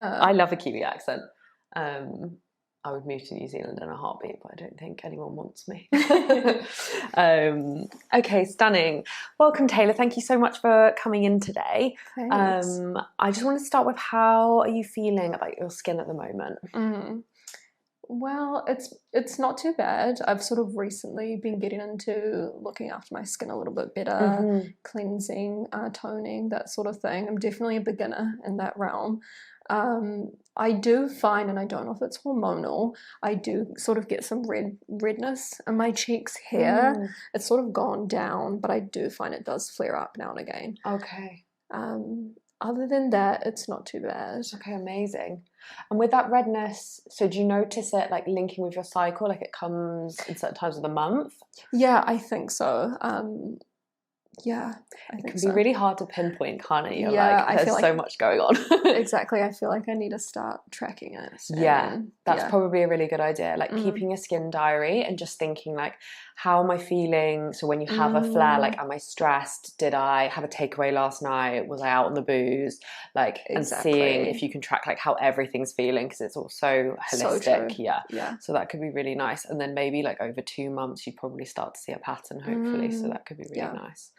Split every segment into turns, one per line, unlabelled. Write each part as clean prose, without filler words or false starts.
I love a Kiwi accent. I would move to New Zealand in a heartbeat, but I don't think anyone wants me. Okay, stunning. Welcome, Taylor. Thank you so much for coming in today.
Thanks.
I just want to start with, how are you feeling about your skin at the moment?
Well, it's not too bad. I've sort of recently been getting into looking after my skin a little bit better, cleansing, toning, that sort of thing. I'm definitely a beginner in that realm. I do find, and I don't know if it's hormonal, I do sort of get some redness in my cheeks here. It's sort of gone down, but I do find it does flare up now and again.
Okay.
Other than that, it's not too bad.
Okay, amazing. And with that redness, so do you notice it like linking with your cycle, like it comes in certain times of the month?
Yeah, I think so. Yeah, I think
it can
so.
be really hard to pinpoint, can't it? You're
Yeah,
like, there's so much going on.
Exactly. I feel like I need to start tracking it.
Yeah, that's probably a really good idea. Like keeping a skin diary and just thinking like, how am I feeling? So when you have a flare, like, am I stressed? Did I have a takeaway last night? Was I out on the booze? Like, and seeing if you can track like how everything's feeling, because it's all so holistic.
So
yeah. So that could be really nice. And then maybe like over 2 months, you'd probably start to see a pattern, hopefully. So that could be really nice.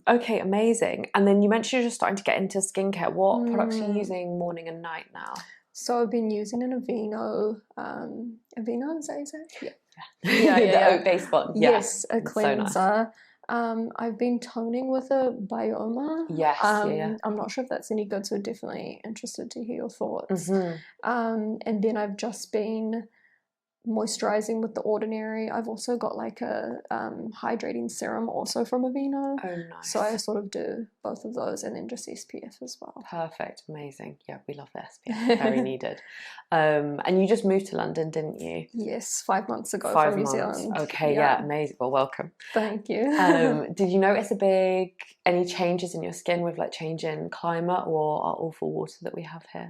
Okay, amazing. And then you mentioned you're just starting to get into skincare. What products are you using morning and night now?
So I've been using an Aveeno. Aveeno, is that how you say it?
Yeah. The oat-based one.
Yes, a cleanser.
So
nice. I've been toning with a Bioma.
Yes,
I'm not sure if that's any good, so definitely interested to hear your thoughts. And then I've just been moisturizing with The Ordinary. I've also got like a hydrating serum also from Aveeno.
Oh, nice.
So I sort of do both of those, and then just SPF as well.
Perfect, amazing. Yeah, we love the SPF, very needed. And you just moved to London, didn't you?
Yes, 5 months ago
5
from
months.
New Zealand.
Okay, yeah, amazing. Well, welcome.
Thank you.
Did you notice any changes in your skin with like change in climate or our awful water that we have here?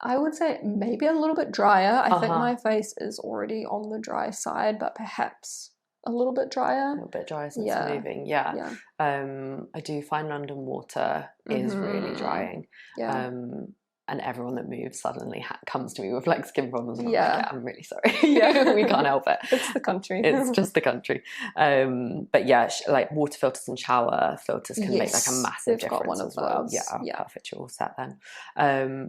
I would say maybe a little bit drier. I think my face is already on the dry side, but perhaps a little bit drier.
A little bit drier since moving, yeah. I do find London water is really drying. And everyone that moves suddenly comes to me with like skin problems, and I'm like, I'm really sorry. We can't help it.
It's the country.
It's just the country. But yeah, like water filters and shower filters can make like a massive difference as well. Yeah, perfect. You're all set then.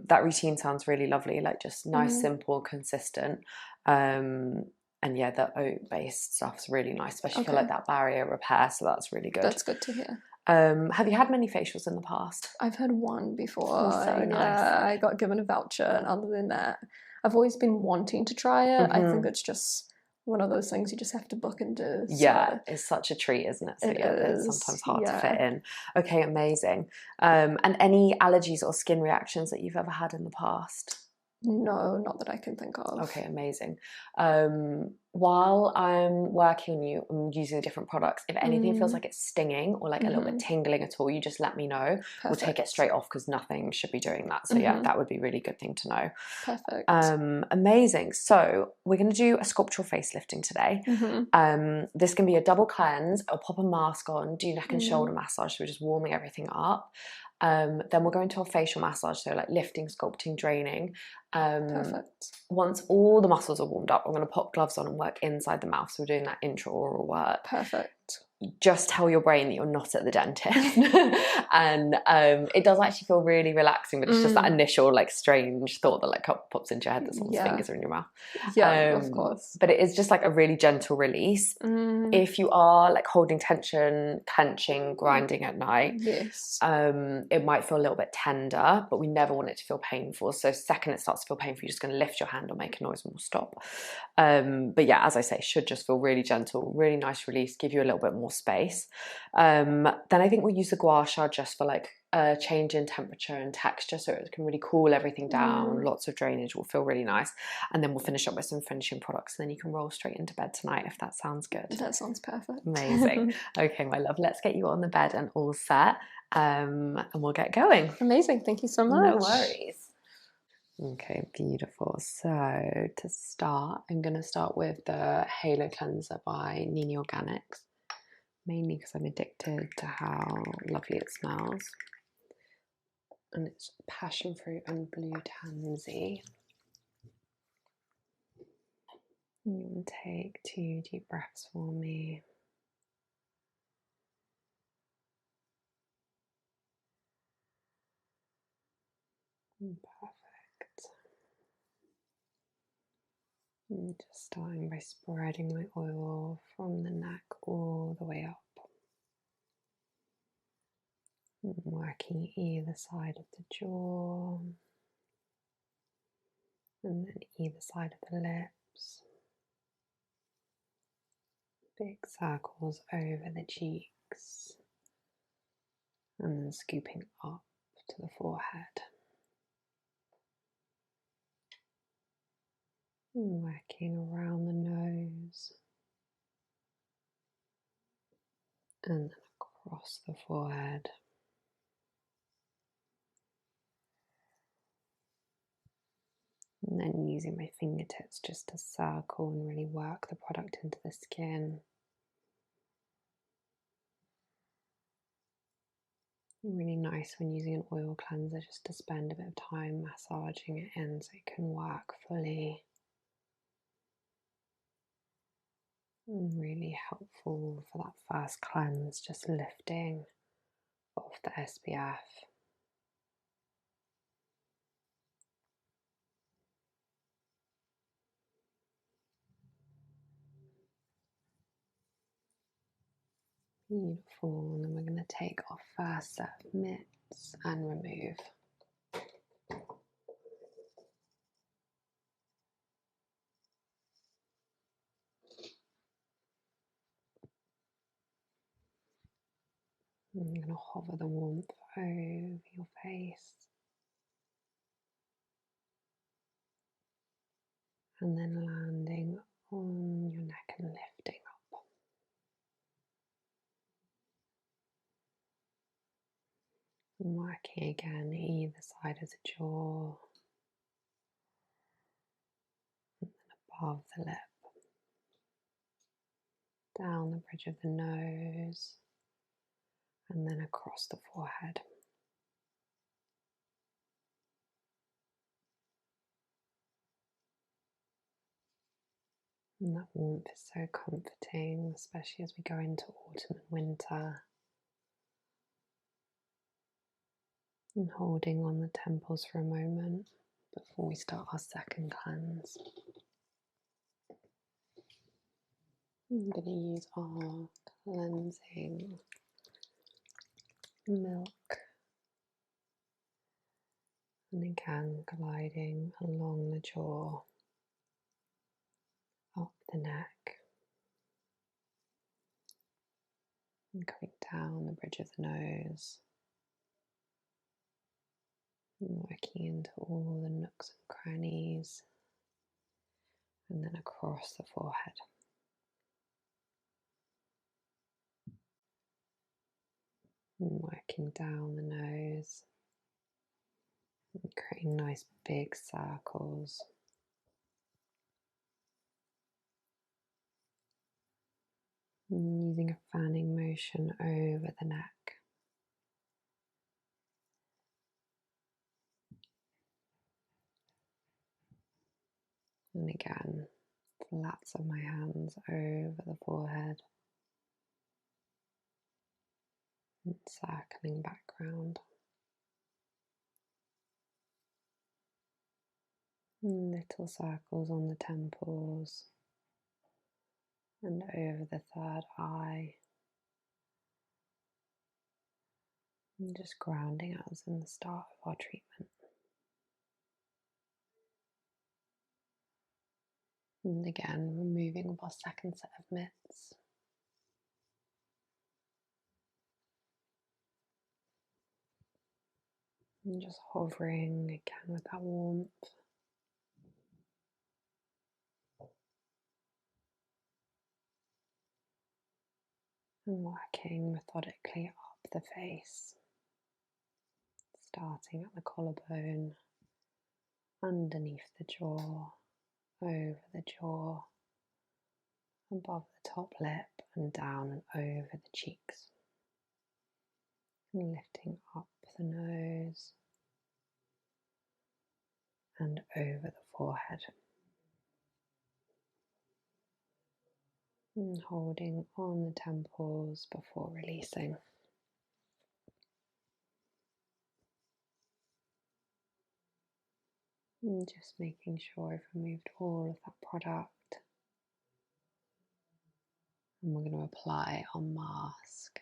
That routine sounds really lovely. Like just nice, simple, consistent. And yeah, the oat-based stuff's really nice, especially for like that barrier repair. So that's really good.
That's good to hear.
Have you had many facials in the past?
I've had one before.
Oh, so nice.
I got given a voucher, and other than that, I've always been wanting to try it. I think it's just one of those things you just have to book and do.
Yeah, it's such a treat, isn't it? So it's sometimes hard to fit in. Okay, amazing. And any allergies or skin reactions that you've ever had in the past?
No, not that I can think of.
Okay, amazing. While I'm working on you, I'm using different products. If anything feels like it's stinging or like a little bit tingling at all, you just let me know. Perfect. We'll take it straight off, because nothing should be doing that. So yeah, that would be a really good thing to know.
Perfect.
Amazing. So we're going to do a sculptural facelifting today. This can be a double cleanse. I'll pop a mask on, do neck and shoulder massage, so we're just warming everything up. Then we'll go into a facial massage, so like lifting, sculpting, draining.
Perfect.
Once all the muscles are warmed up, I'm going to pop gloves on and work inside the mouth. So we're doing that intraoral work.
Perfect.
Just tell your brain that you're not at the dentist. And it does actually feel really relaxing, but it's just that initial like strange thought that like pops into your head that someone's fingers are in your mouth.
Yeah, of course.
But it is just like a really gentle release. If you are like holding tension, clenching, grinding at night, it might feel a little bit tender, but we never want it to feel painful. So second it starts to feel painful, you're just going to lift your hand or make a noise and we'll stop. But yeah, as I say, should just feel really gentle, really nice release, give you a little bit more space. Then I think we'll use the Gua Sha just for like a change in temperature and texture, so it can really cool everything down. Lots of drainage, will feel really nice. And then we'll finish up with some finishing products, and then you can roll straight into bed tonight if that sounds good.
That sounds perfect.
Amazing. Okay, my love, let's get you on the bed and all set, and we'll get going.
Amazing. Thank you so much.
No worries. Okay, beautiful. So to start, I'm going to start with the Halo Cleanser by Nini Organics, mainly because I'm addicted to how lovely it smells. and it's passion fruit and blue tansy. You can take 2 deep breaths for me. Perfect. And just starting by spreading my oil from the neck all the way up. And working either side of the jaw. And then either side of the lips. Big circles over the cheeks. And then scooping up to the forehead. And working around the nose. And then across the forehead. And then using my fingertips just to circle and really work the product into the skin. Really nice when using an oil cleanser just to spend a bit of time massaging it in so it can work fully. And really helpful for that first cleanse, just lifting off the SPF. Beautiful, and then we're going to take our first set of mitts and remove. I'm going to hover the warmth over your face. And then landing on your neck and lifting up. And working again either side of the jaw. And then above the lip. Down the bridge of the nose. And then across the forehead. And that warmth is so comforting, especially as we go into autumn and winter. And holding on the temples for a moment before we start our second cleanse. I'm going to use our cleansing milk. And again, gliding along the jaw, up the neck, and coming down the bridge of the nose, and working into all the nooks and crannies, and then across the forehead. And working down the nose, and creating nice big circles. And using a fanning motion over the neck. And again, flats of my hands over the forehead. And circling background. And little circles on the temples. And over the third eye. And just grounding us in the start of our treatment. And again, removing our second set of mitts. And just hovering again with that warmth. And working methodically up the face. Starting at the collarbone, underneath the jaw, over the jaw, above the top lip and down and over the cheeks. And lifting up the nose and over the forehead. And holding on the temples before releasing. And just making sure I've removed all of that product. And we're going to apply our mask.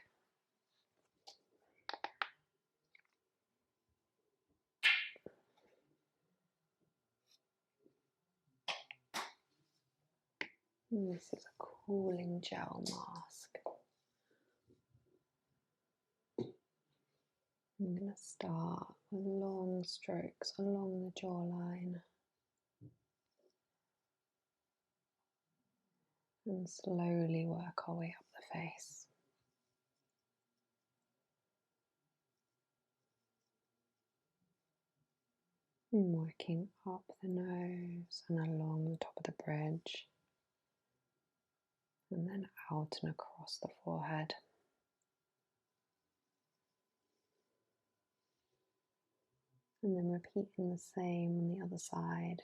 And this is a cooling gel mask. I'm going to start with long strokes along the jawline and slowly work our way up the face. And working up the nose and along the top of the bridge, and then out and across the forehead. And then repeating the same on the other side.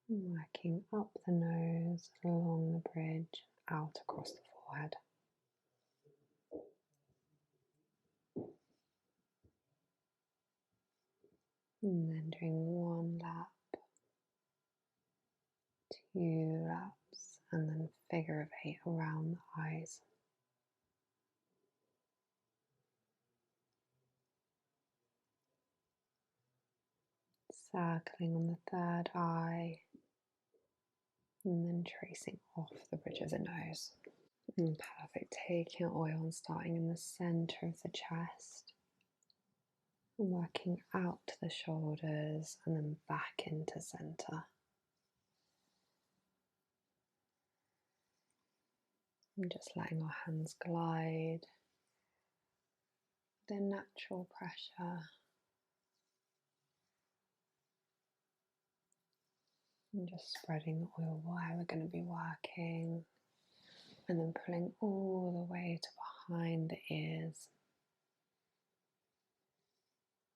And working up the nose, along the bridge, out across the forehead. And then doing one lap, two laps, and then figure of 8 around the eyes. Circling on the third eye, and then tracing off the bridge of the nose. And perfect. Taking oil and starting in the center of the chest, and working out to the shoulders, and then back into center. And just letting our hands glide, their natural pressure. And just spreading the oil where we're going to be working, and then pulling all the way to behind the ears.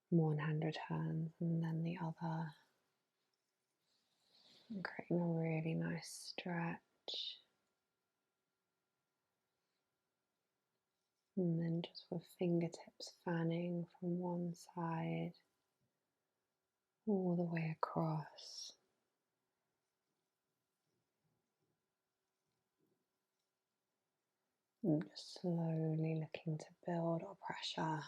One hand returns and then the other. And creating a really nice stretch. And then just with fingertips fanning from one side all the way across. And just slowly looking to build our pressure.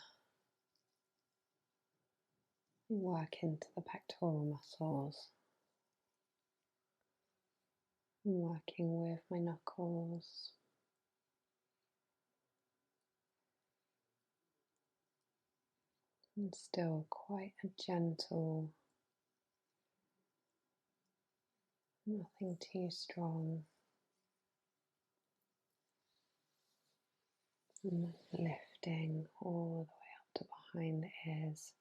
And work into the pectoral muscles. And working with my knuckles. And still quite a gentle, nothing too strong. And then lifting all the way up to behind the ears.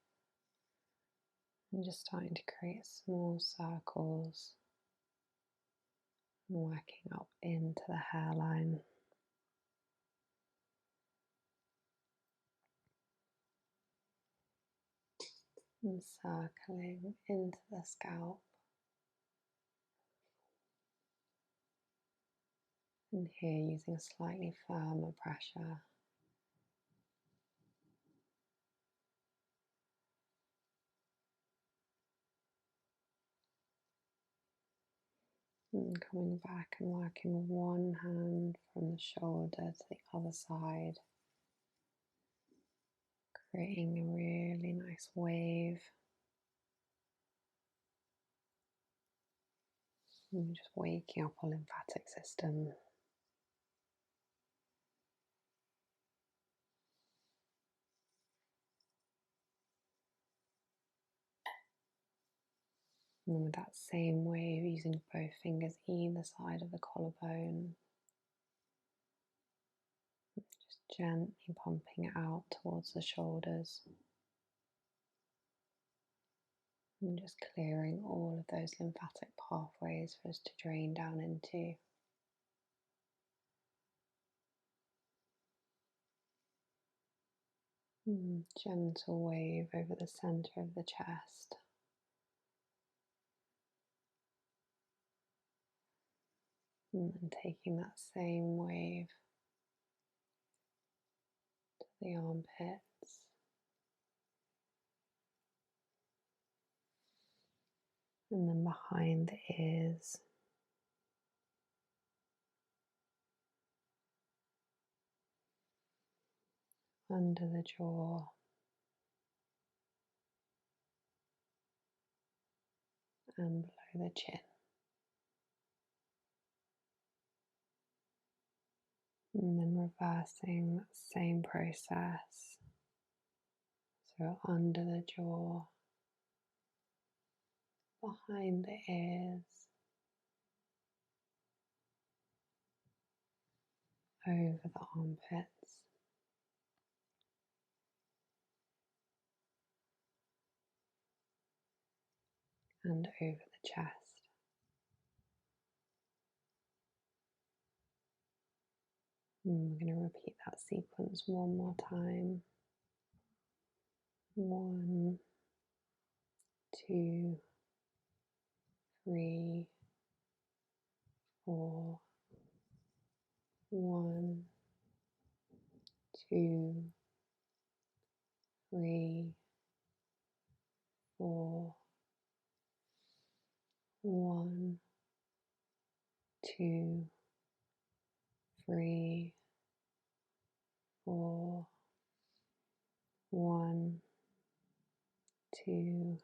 And just starting to create small circles. And working up into the hairline. And circling into the scalp. And here using a slightly firmer pressure. And coming back and working with one hand from the shoulder to the other side. Creating a really nice wave. And just waking up our lymphatic system. And with that same wave, using both fingers either side of the collarbone. Just gently pumping it out towards the shoulders. And just clearing all of those lymphatic pathways for us to drain down into. Gentle wave over the center of the chest. And then taking that same wave to the armpits. And then behind the ears. Under the jaw. And below the chin. And then reversing that same process. So under the jaw, behind the ears, over the armpits, and over the chest. And we're going to repeat that sequence one more time. 1, 2, 3, 4. 1, 2, 3, 4. 1, 2, 3, 4. 1, 2,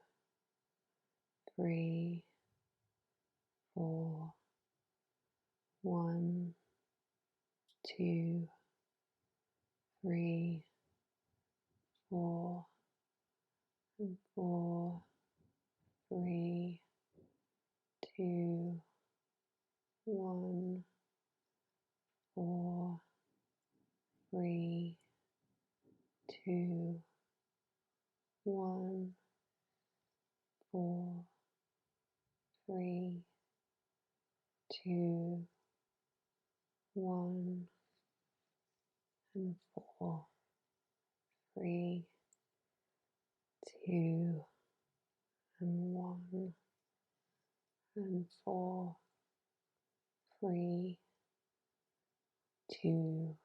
3, 4. 1, 2, 3, 4, and 4, 3, 2, 1, 4, 3, 2, 1, 4, 3, 2, 1, and 4, 3, 2, and 1, and 4, 3, 2,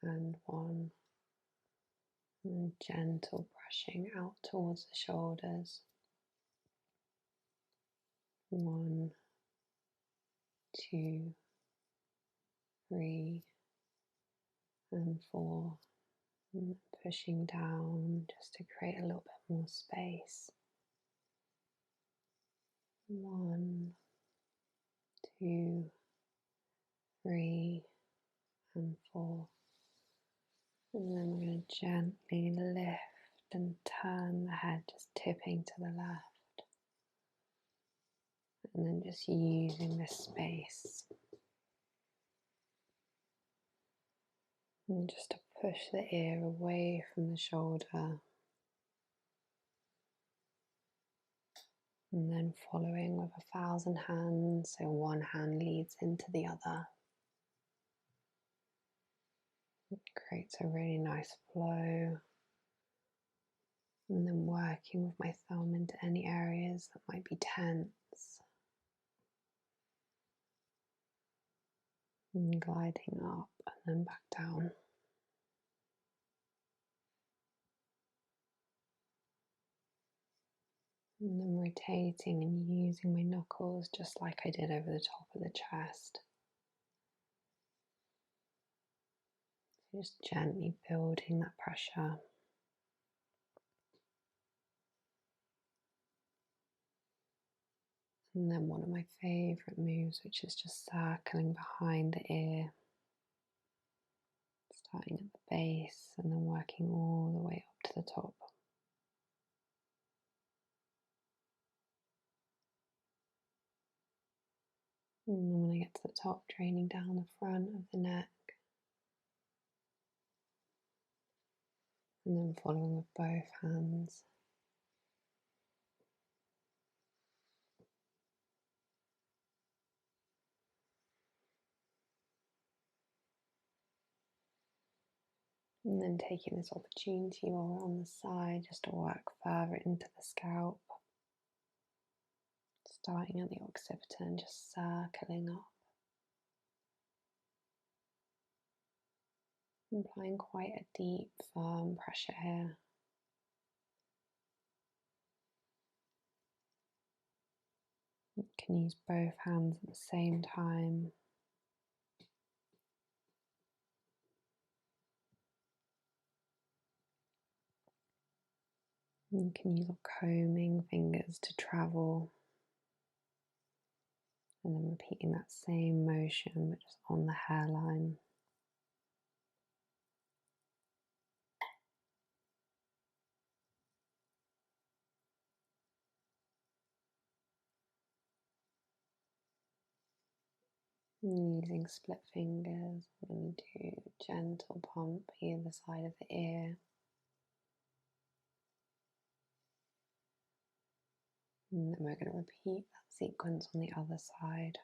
and 1. And gentle brushing out towards the shoulders. 1, 2, 3, and 4. And pushing down just to create a little bit more space. 1, 2, 3, and 4. And then we're going to gently lift and turn the head, just tipping to the left. And then just using this space. And just to push the ear away from the shoulder. And then following with 1,000 hands, so one hand leads into the other. It creates a really nice flow. And then working with my thumb into any areas that might be tense. And gliding up and then back down. And then rotating and using my knuckles just like I did over the top of the chest. Just gently building that pressure. And then one of my favourite moves, which is just circling behind the ear. Starting at the base and then working all the way up to the top. And then when I get to the top, draining down the front of the neck. And then following with both hands. And then taking this opportunity while we're on the side just to work further into the scalp. Starting at the occipital and just circling up. Applying quite a deep, firm pressure here. You can use both hands at the same time. You can use your combing fingers to travel. And then repeating that same motion, but just on the hairline. Using split fingers, we're going to do gentle pump either side of the ear. And then we're going to repeat that sequence on the other side.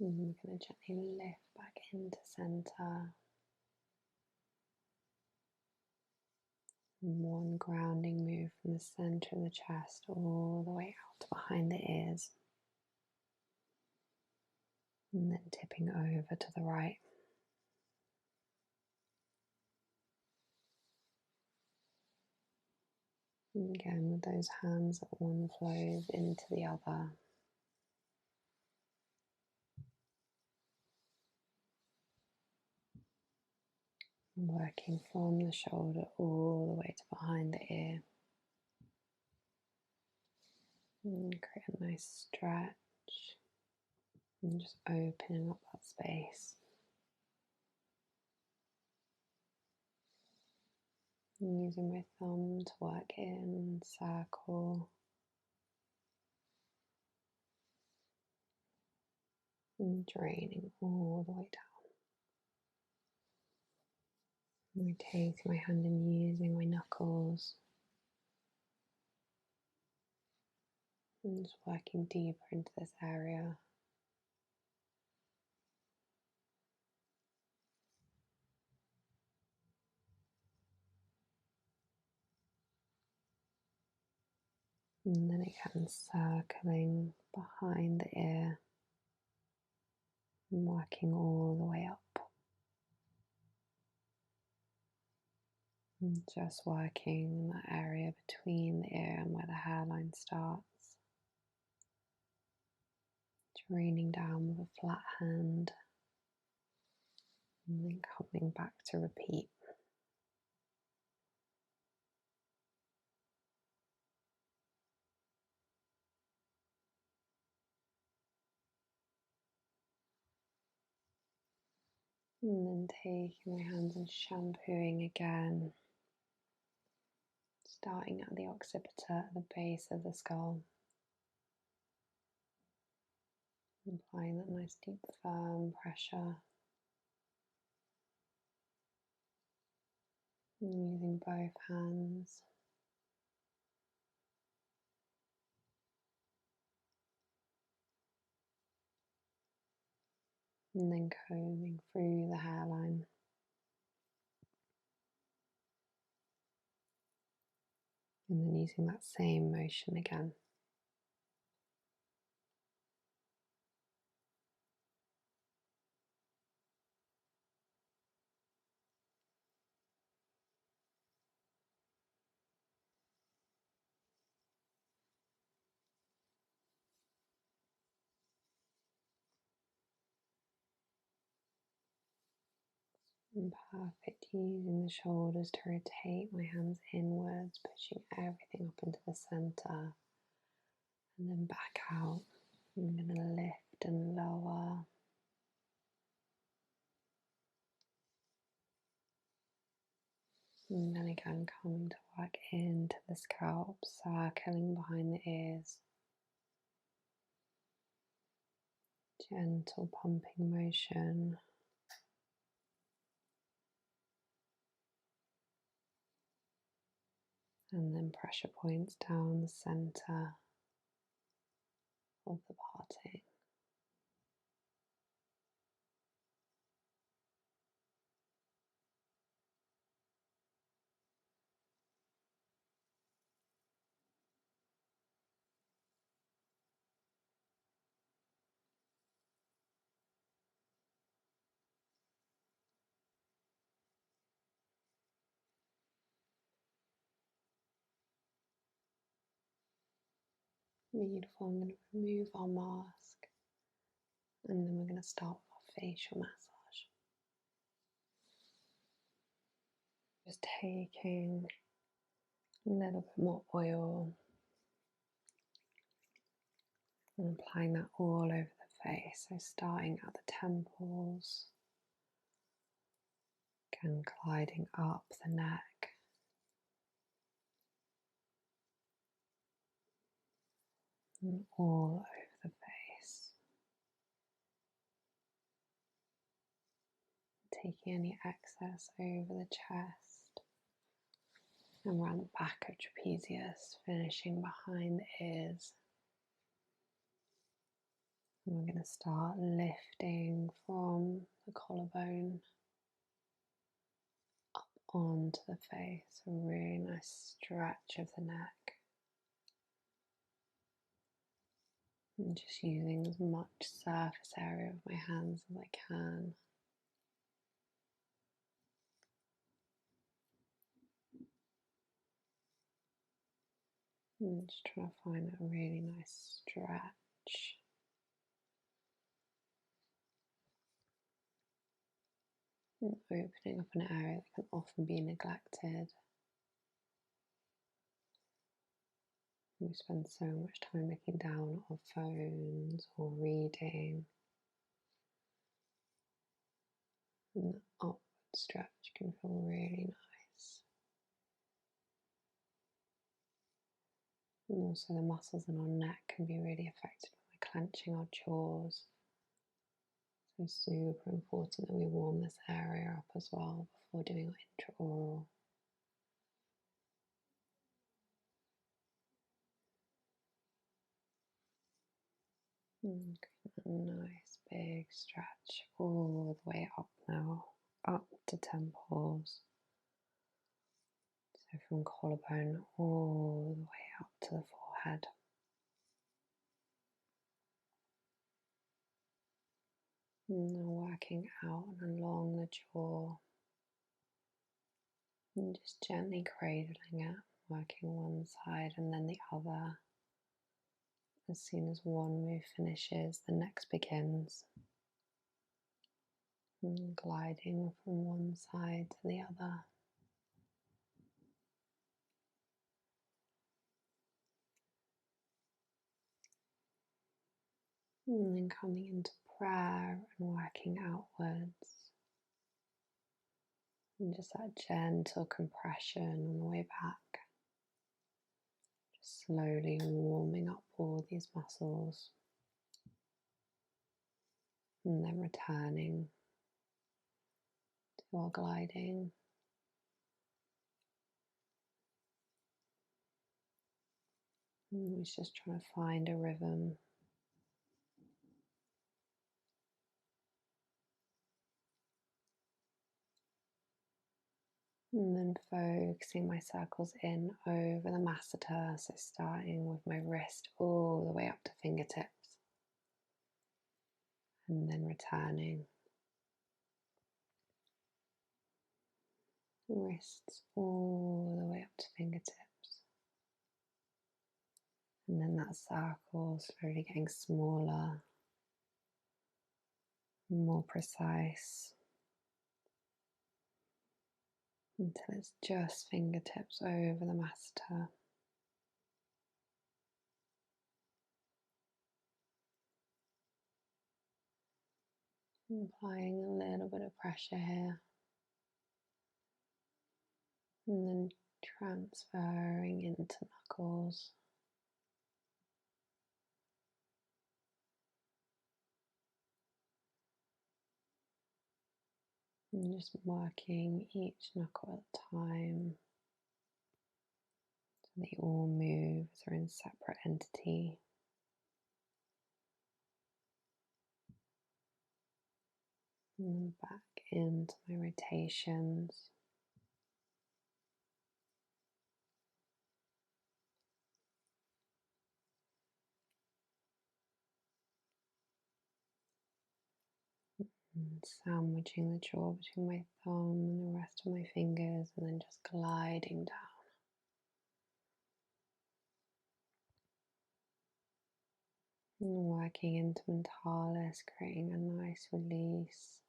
And we're going to gently lift back into center. One grounding move from the center of the chest all the way out to behind the ears. And then tipping over to the right. And again, with those hands that one flows into the other. Working from the shoulder all the way to behind the ear. And create a nice stretch. And just opening up that space. And using my thumb to work in, circle. And draining all the way down. Rotating my hand and using my knuckles. And just working deeper into this area. And then again, circling behind the ear. And working all the way up. And just working in that area between the ear and where the hairline starts. Draining down with a flat hand. And then coming back to repeat. And then taking my hands and shampooing again. Starting at the occipital, at the base of the skull. Applying that nice deep firm pressure. And using both hands. And then combing through the hairline. And then using that same motion again. And perfect, using the shoulders to rotate my hands inwards, pushing everything up into the center. And then back out. I'm going to lift and lower. And then again, coming to work into the scalp, circling behind the ears. Gentle pumping motion. And then pressure points down the center of the parting. Beautiful. I'm going to remove our mask and then we're going to start with our facial massage. Just taking a little bit more oil and applying that all over the face. So starting at the temples, again gliding up the neck, and all over the face. Taking any excess over the chest and around the back of trapezius, finishing behind the ears. And we're going to start lifting from the collarbone up onto the face. A really nice stretch of the neck. And just using as much surface area of my hands as I can. And just trying to find a really nice stretch. And opening up an area that can often be neglected. We spend so much time looking down at our phones or reading. And the upward stretch can feel really nice. And also the muscles in our neck can be really affected by clenching our jaws. So super important that we warm this area up as well before doing our intraoral. And a nice big stretch all the way up now, up to temples. So from collarbone all the way up to the forehead. And now working out and along the jaw. And just gently cradling it, working one side and then the other. As soon as one move finishes, the next begins. And gliding from one side to the other. And then coming into prayer and working outwards. And just that gentle compression on the way back. Just slowly warming up all these muscles. And then returning to our gliding. And we're just trying to find a rhythm. And then focusing my circles in over the masseter, so starting with my wrist all the way up to fingertips, and then returning. Wrists all the way up to fingertips, and then that circle slowly getting smaller, more precise, until it's just fingertips over the masseter. Applying a little bit of pressure here, and then transferring into knuckles. And just working each knuckle at a time. So they all move as their own separate entity. And back into my rotations. And sandwiching the jaw between my thumb and the rest of my fingers, and then just gliding down. And working into mentalis, creating a nice release,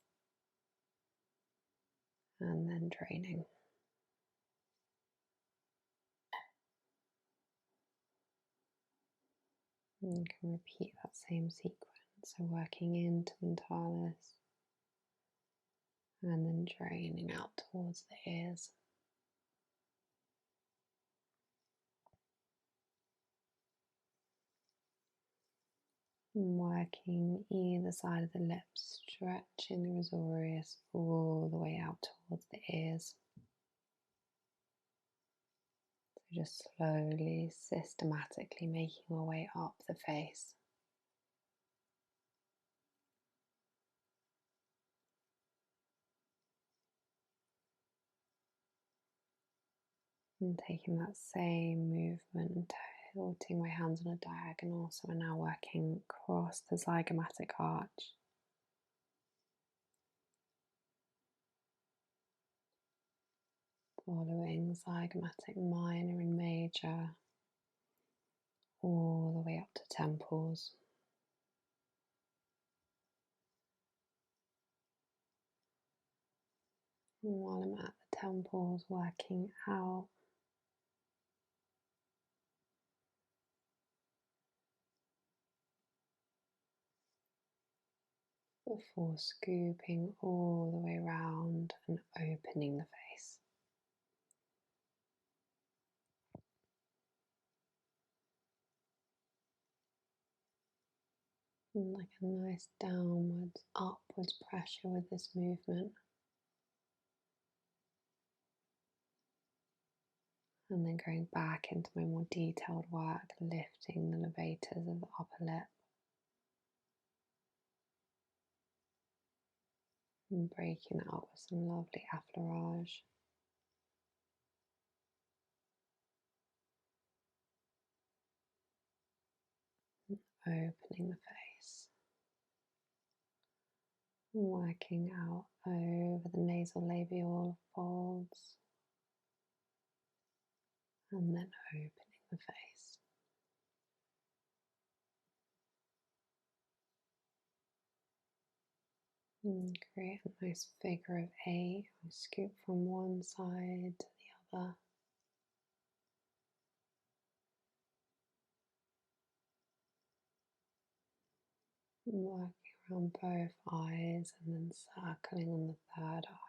and then draining. And you can repeat that same sequence. So working into mentalis, and then draining out towards the ears. And working either side of the lips, stretching the Rosorius all the way out towards the ears. So just slowly, systematically making our way up the face. And taking that same movement and tilting my hands on a diagonal. So we're now working across the zygomatic arch. Following zygomatic minor and major, all the way up to temples. And while I'm at the temples, working out before scooping all the way around and opening the face. And like a nice downwards, upwards pressure with this movement. And then going back into my more detailed work, lifting the levators of the upper lip. And breaking that up with some lovely affleurage. Opening the face. Working out over the nasal labial folds. And then opening the face. And create a nice figure of 8. We scoop from one side to the other. And working around both eyes and then circling on the third eye.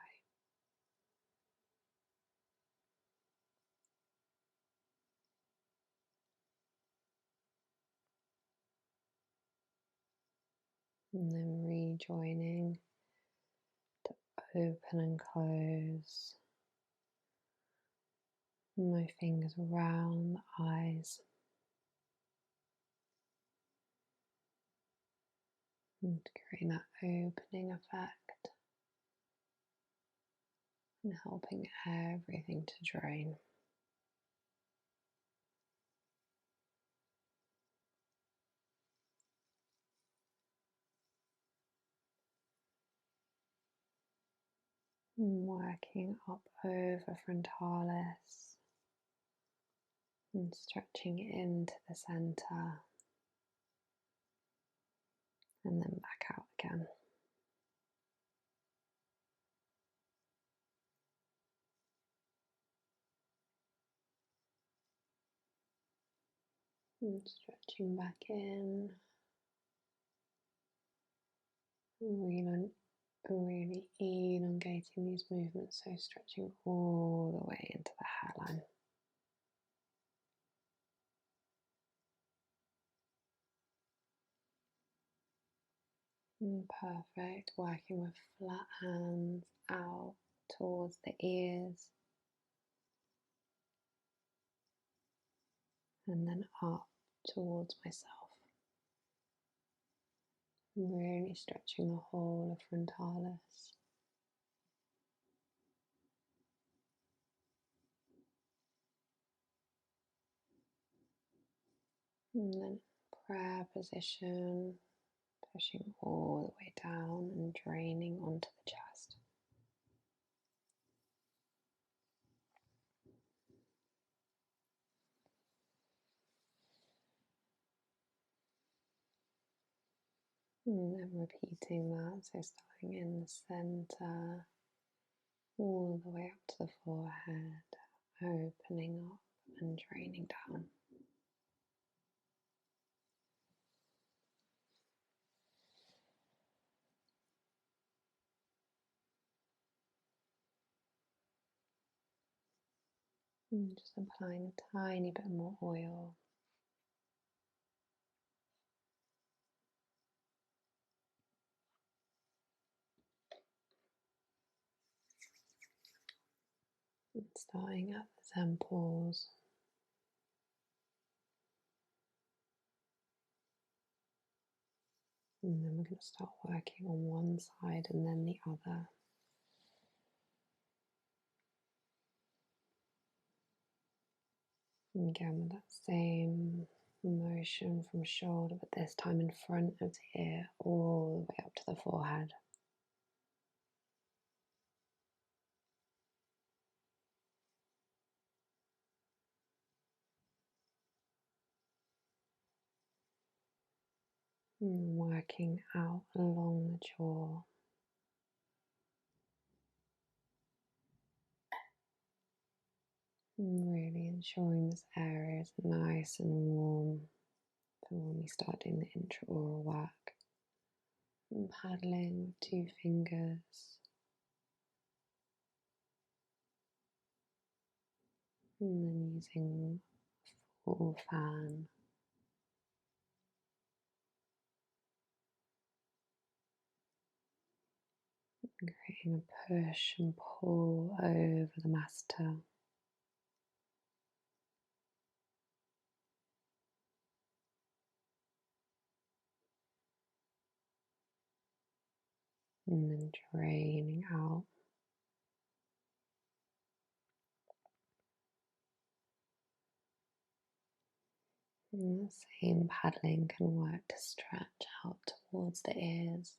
And then rejoining to open and close. My fingers around the eyes. And creating that opening effect. And helping everything to drain. And working up over frontalis. And stretching into the center. And then back out again. And stretching back in. Really elongating these movements, so stretching all the way into the hairline. Perfect. Working with flat hands out towards the ears. and then up towards myself. Really stretching the whole of frontalis. And then prayer position, pushing all the way down and draining onto the chest. And then repeating that, so starting in the center, all the way up to the forehead, opening up and draining down. And just applying a tiny bit more oil. And starting at the temples. And then we're going to start working on one side and then the other. And again with that same motion from shoulder, but this time in front of the ear, all the way up to the forehead. And working out along the jaw. And really ensuring this area is nice and warm for when we start doing the intraoral work. And paddling with 2 fingers. And then using a full fan. And creating a push and pull over the masseter. And then draining out. And the same paddling can work to stretch out towards the ears.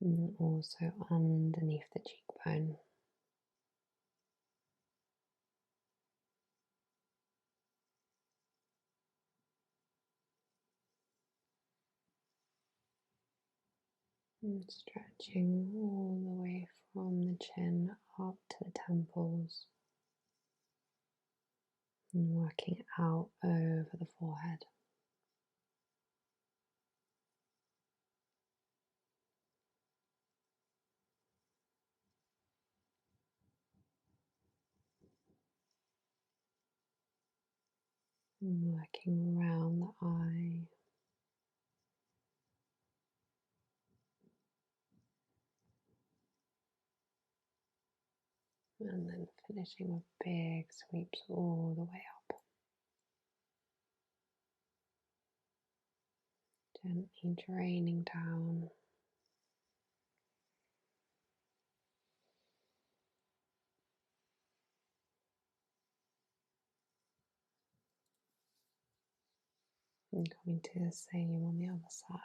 And also underneath the cheekbone. And stretching all the way from the chin up to the temples. And working out over the forehead. And working around the eye. And then finishing with big sweeps all the way up. Gently draining down. And coming to the same on the other side.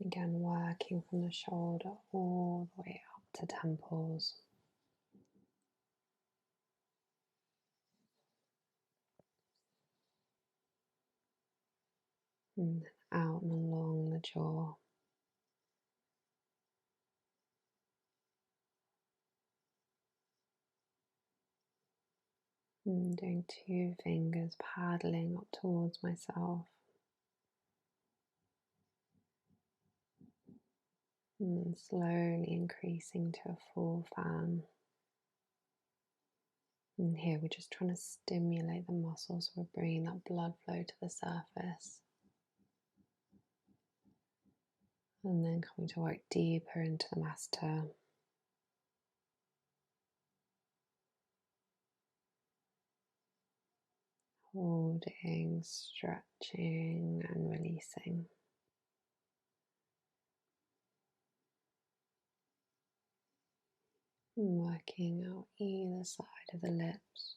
Again, working from the shoulder all the way up to temples. And then out and along the jaw. And doing 2 fingers paddling up towards myself. And then slowly increasing to a full fan. And here we're just trying to stimulate the muscles. We're bringing that blood flow to the surface. And then coming to work deeper into the masseter. Holding, stretching and releasing. And working out either side of the lips.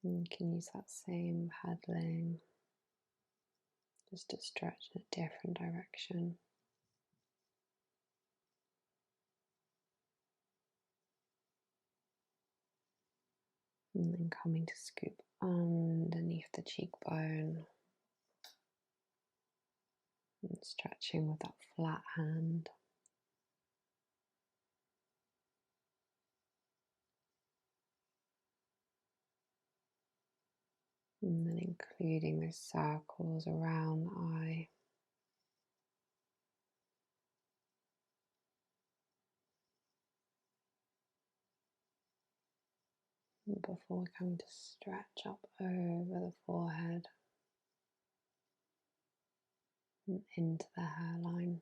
And you can use that same paddling just to stretch in a different direction. And then coming to scoop underneath the cheekbone. And stretching with that flat hand. And then including those circles around the eye. And before we're coming to stretch up over the forehead and into the hairline.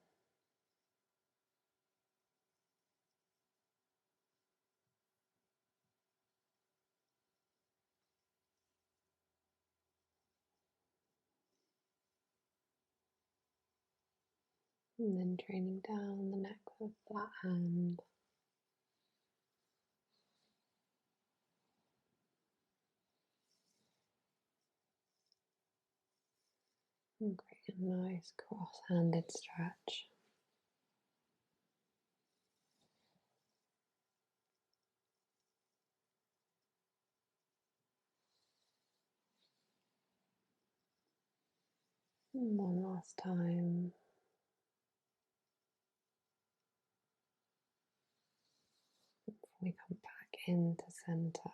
And then draining down the neck with a flat hand. And create a nice cross-handed stretch. And one last time. Before we come back into center.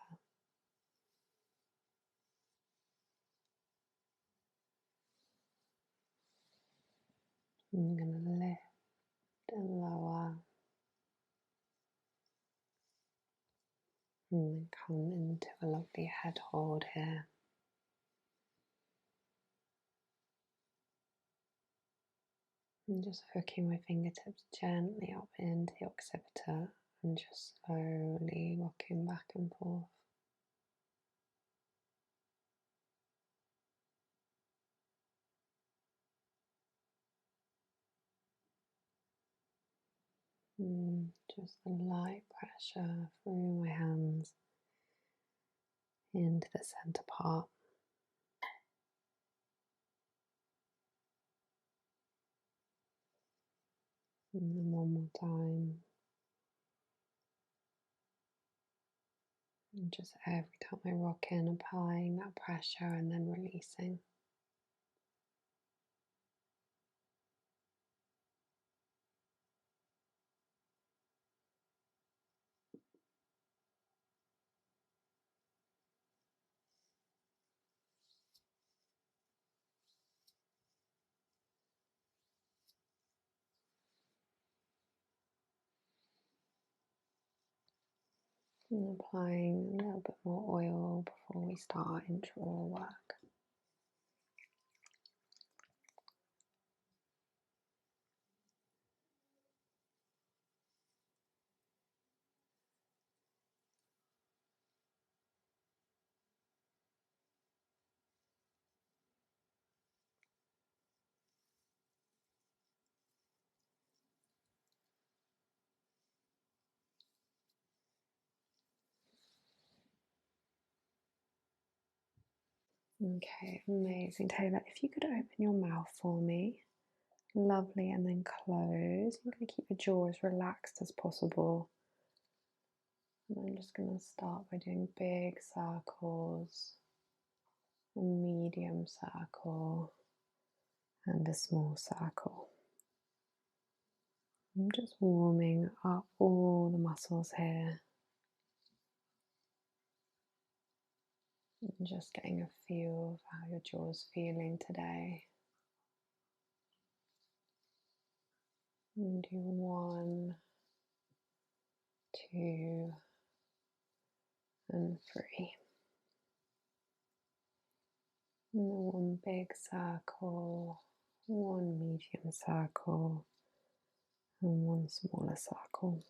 I'm going to lift and lower. And then come into a lovely head hold here. And just hooking my fingertips gently up into the occipital and just slowly rocking back and forth. Just the light pressure through my hands into the center part. And then one more time. And just every time I rock in, applying that pressure and then releasing. And applying a little bit more oil before we start intraoral work. Okay, amazing. Taylor, if you could open your mouth for me. Lovely, and then close. I'm going to keep your jaw as relaxed as possible. And I'm just going to start by doing big circles, a medium circle, and a small circle. I'm just warming up all the muscles here. And just getting a feel of how your jaw's feeling today. And do 1, 2 and 3. And then one big circle, one medium circle, and one smaller circle.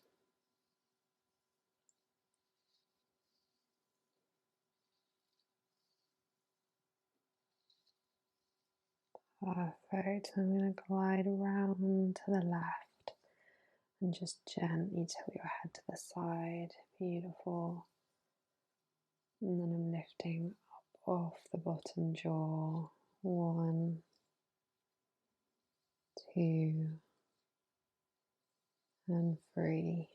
Perfect. I'm going to glide around to the left and just gently tilt your head to the side. Beautiful. And then I'm lifting up off the bottom jaw. 1, 2, and 3.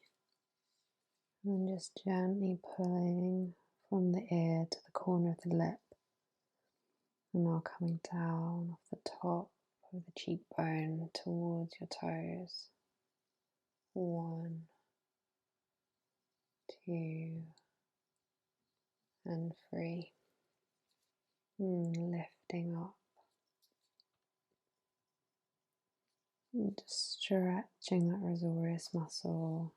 And just gently pulling from the ear to the corner of the lip. And now coming down off the top of the cheekbone towards your toes. 1, 2, and 3. Lifting up. And just stretching that rosarius muscle.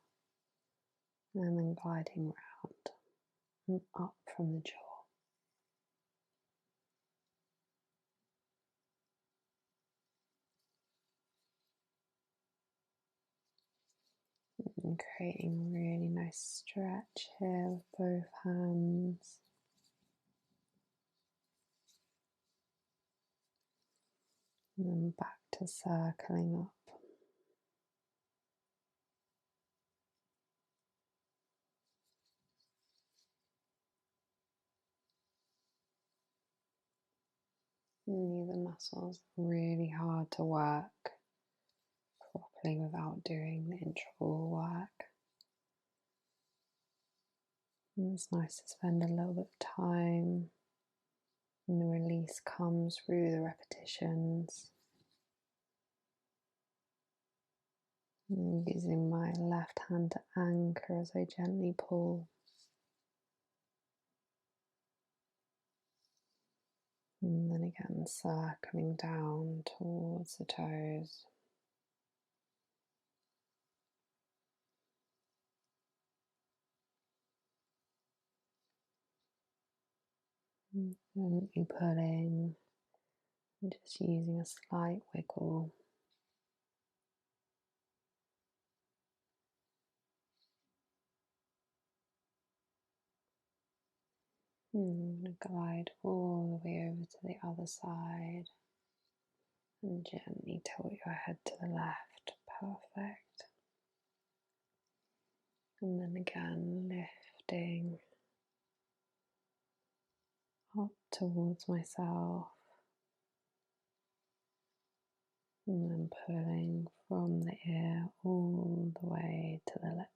And then gliding round and up from the jaw. And creating a really nice stretch here with both hands. And then back to circling up. And these are muscles really hard to work properly without doing the intraoral work. And it's nice to spend a little bit of time, and the release comes through the repetitions. And using my left hand to anchor as I gently pull. And then again, circling down towards the toes. And gently pulling, and just using a slight wiggle. And glide all the way over to the other side. And gently tilt your head to the left. Perfect. And then again, lifting up towards myself. And then pulling from the ear all the way to the lip.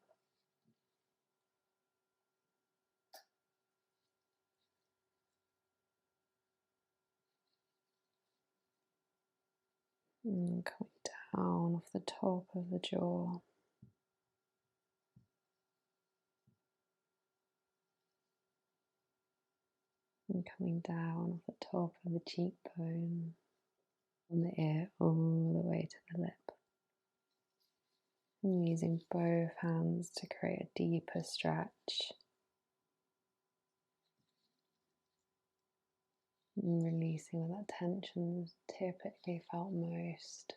And coming down off the top of the jaw. And coming down off the top of the cheekbone, from the ear all the way to the lip. And using both hands to create a deeper stretch. And releasing where that tension is typically felt most.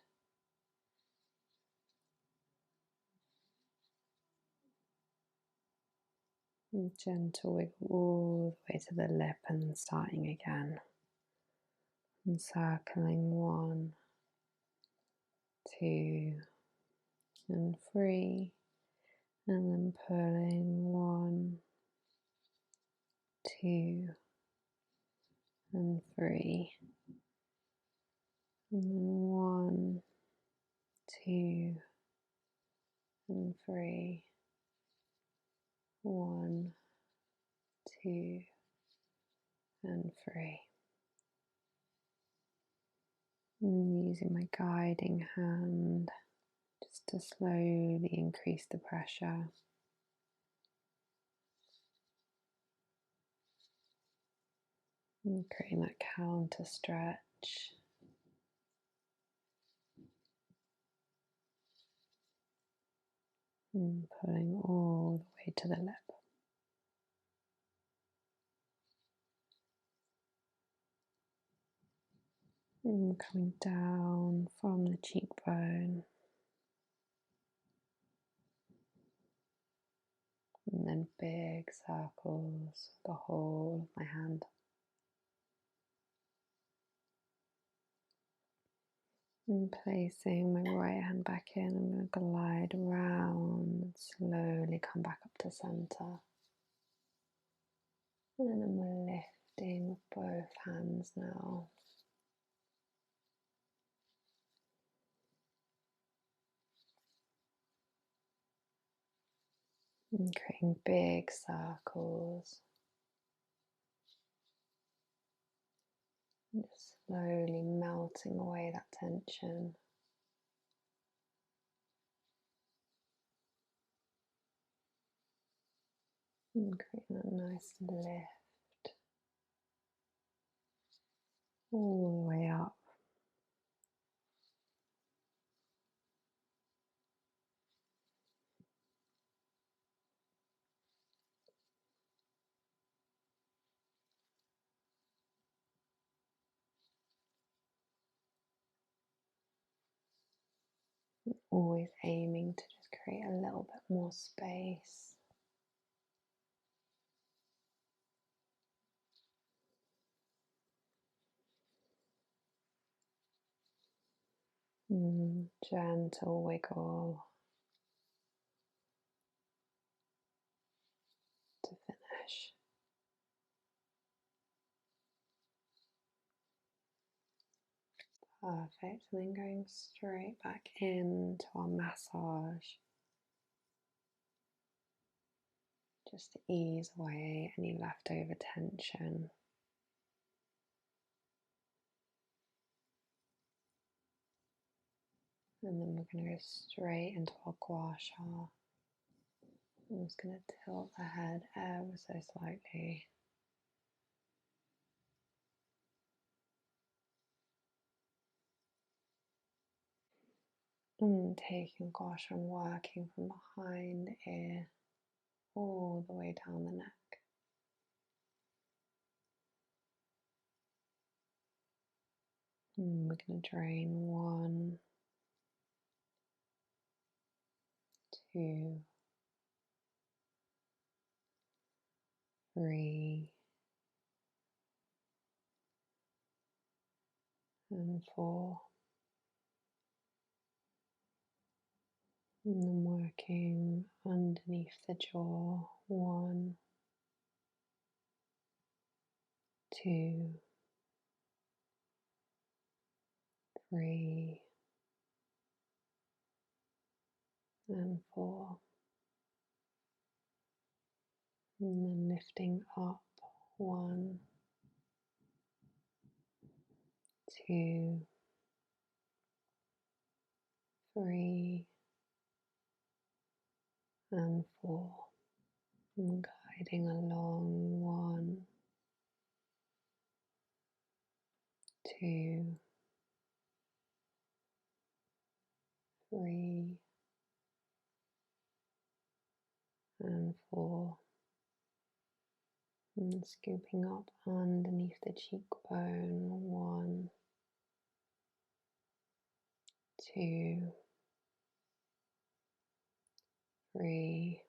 And gentle wiggle all the way to the lip and then starting again. And circling 1, 2, and 3. And then pulling 1, 2, and 3. And then 1, 2, and 3. 1, 2, and 3. And using my guiding hand just to slowly increase the pressure. And creating that counter stretch. And pulling all the way to the lip. And coming down from the cheekbone. And then big circles, the whole of my hand. And placing my right hand back in, I'm going to glide around and slowly come back up to center. And then I'm lifting with both hands now. And creating big circles. And just slowly melting away that tension. And creating that nice lift all the way up. Always aiming to just create a little bit more space. Gentle wiggle to finish. Perfect. And then going straight back into our massage. Just to ease away any leftover tension. And then we're going to go straight into our Gua Sha. I'm just going to tilt the head ever so slightly. And taking Gua Sha and working from behind the ear all the way down the neck. And we're going to drain 1, 2, 3, and 4. And then working underneath the jaw. 1, 2, 3, and 4. And then lifting up. 1, 2, 3, and 4. And gliding along. 1, 2, 3, and 4. And scooping up underneath the cheekbone. 1, 2, 3,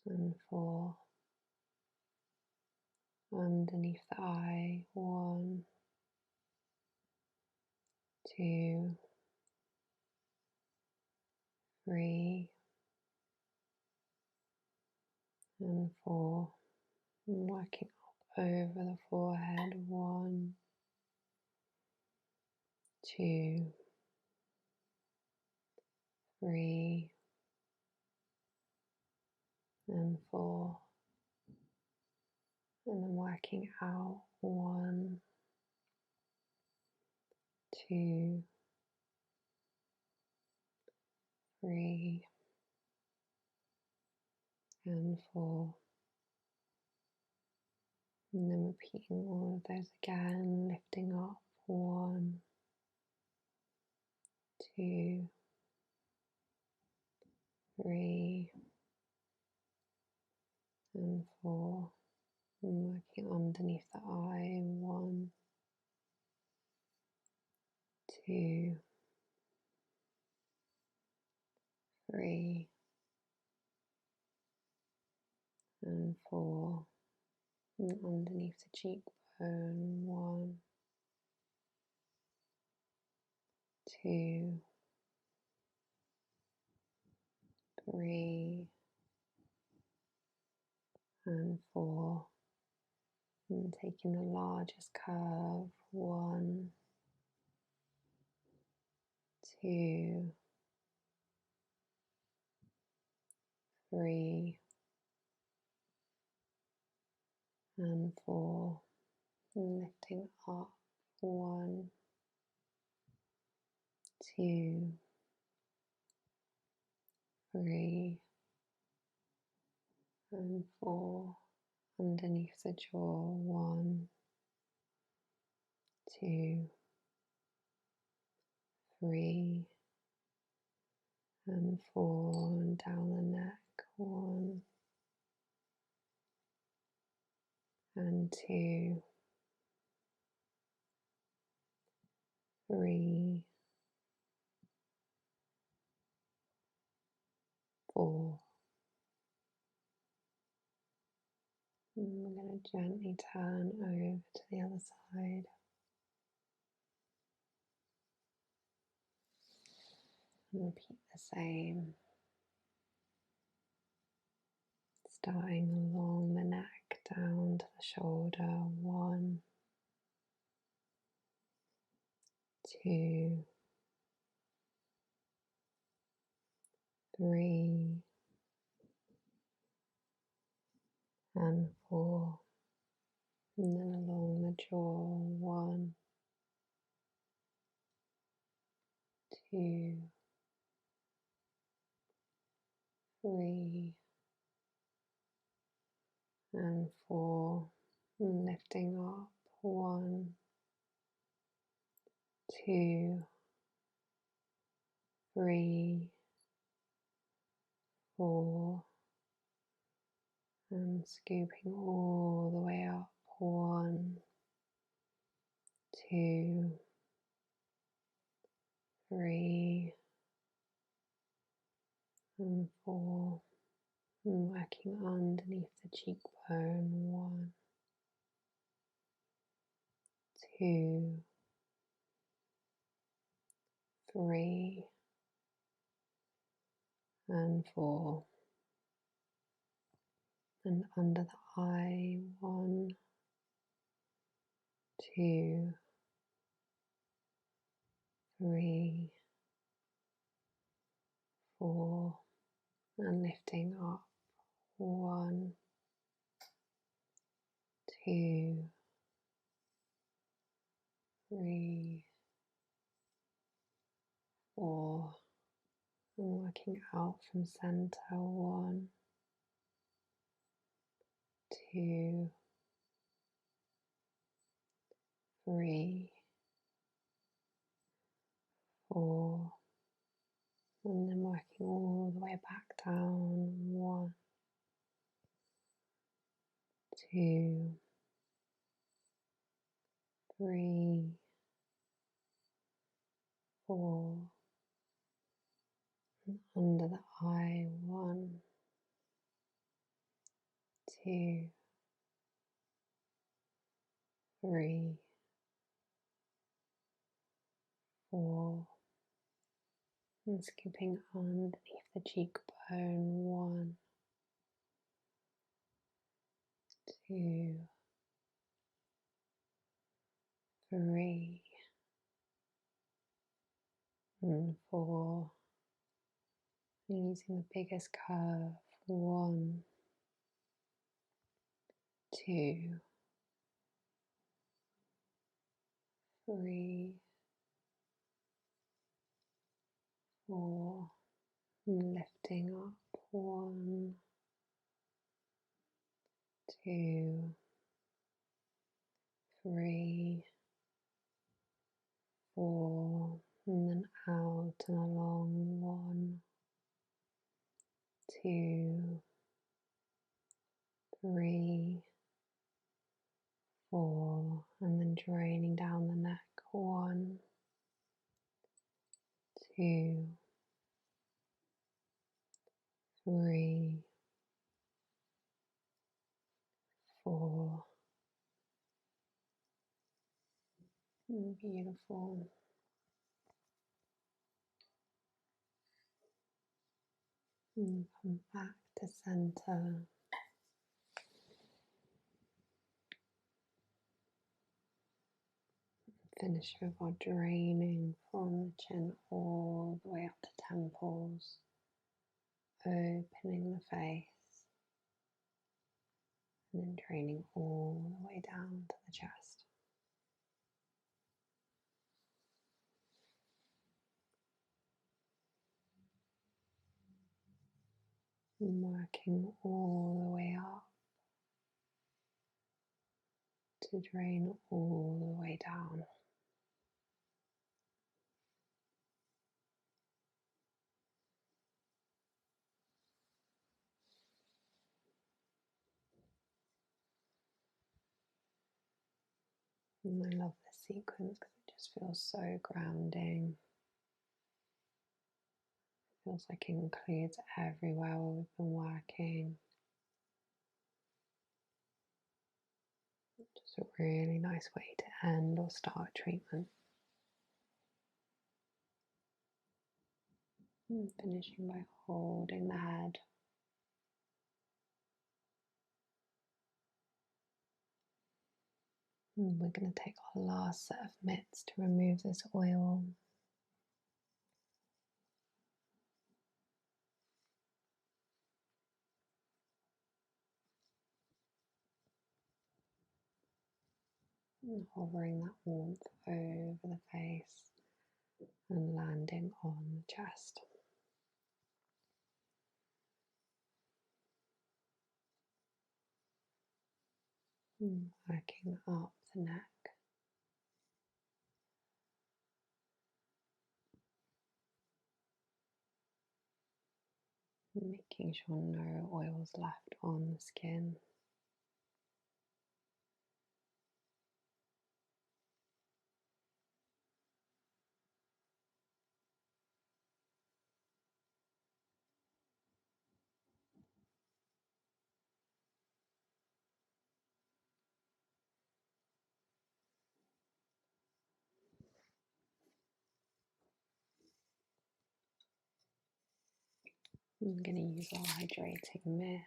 and 4. Underneath the eye. 1, 2, 3, and 4. And working up over the forehead. 1, 2, 3, and 4. And then working out. 1, 2, 3, and 4. And then repeating all of those again, lifting up. 1, 2, 3 and 4. And working underneath the eye. 1, 2, 3 and 4. And underneath the cheekbone. 1, 2, 3 and 4. And taking the largest curve. 1, 2, 3 and 4. And lifting up. 1, 2, 3 and 4. Underneath the jaw. 1, 2, 3 and 4. And down the neck. 1 and 2, 3, 4. And we're going to gently turn over to the other side. And repeat the same. Starting along the neck down to the shoulder. 1, 2, 3 and 4. And then along the jaw. 1, 2, 3 and 4. And lifting up. 1, 2, 3, 4. And scooping all the way up. 1, 2, 3 and 4. And working underneath the cheekbone. 1, 2, 3 and 4. And under the eye. 1, 2, 3, 4. And lifting up. 1, 2, 3, 4. And working out from center. 1, 2, 3, 4. And then working all the way back down. 1, 2, 3, 4. And under the eye. 1, 2, 3, 4. And scooping underneath the cheekbone. 1, 2, 3 and 4. And using the biggest curve. 1, 2, 3, 4. And lifting up. 1, 2, 3, 4. And then out and along. 1, 2, 3, 4, and then draining down the neck. 1, 2, 3, 4. Beautiful. And come back to center. Finish with our draining from the chin all the way up to temples, opening the face, and then draining all the way down to the chest. And working all the way up to drain all the way down. And I love this sequence because it just feels so grounding. It feels like it includes everywhere where we've been working. Just a really nice way to end or start treatment. And finishing by holding the head. And we're going to take our last set of mitts to remove this oil. And hovering that warmth over the face and landing on the chest. And working up the neck. Making sure no oils left on the skin. I'm going to use our hydrating mist.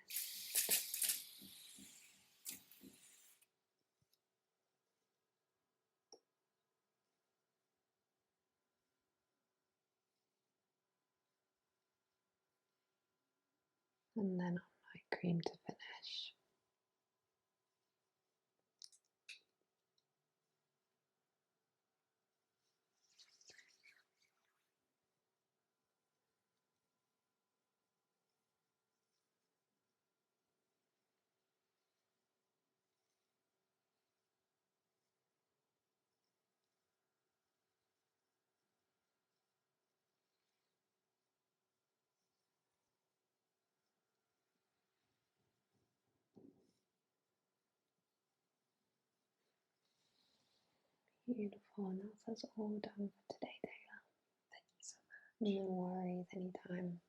And then our night cream to finish. Beautiful, and that's us all done for today, Taylor.
Thank you so much.
No worries, anytime.